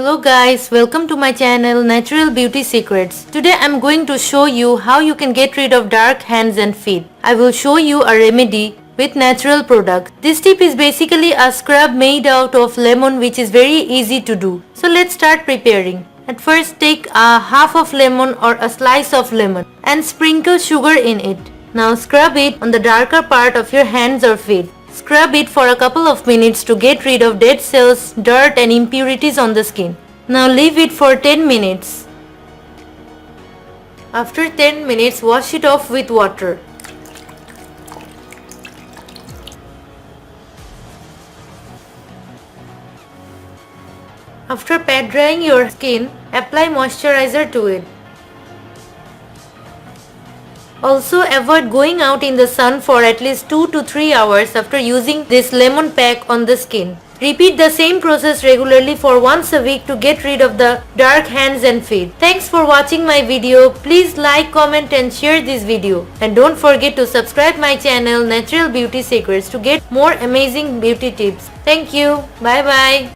Hello guys, welcome to my channel Natural Beauty Secrets. Today I'm going to show you how you can get rid of dark hands and feet. I will show you a remedy with natural product. This tip is basically a scrub made out of lemon which is very easy to do. So let's start preparing. At first take a half of lemon or a slice of lemon and sprinkle sugar in it. Now scrub it on the darker part of your hands or feet. Scrub it for a couple of minutes to get rid of dead cells, dirt and impurities on the skin. Now leave it for 10 minutes. After 10 minutes, wash it off with water. After pat drying your skin, apply moisturizer to it. Also avoid going out in the sun for at least 2 to 3 hours after using this lemon pack on the skin. Repeat the same process regularly for once a week to get rid of the dark hands and feet. Thanks for watching my video. Please like, comment and share this video. And don't forget to subscribe my channel Natural Beauty Secrets to get more amazing beauty tips. Thank you. Bye bye.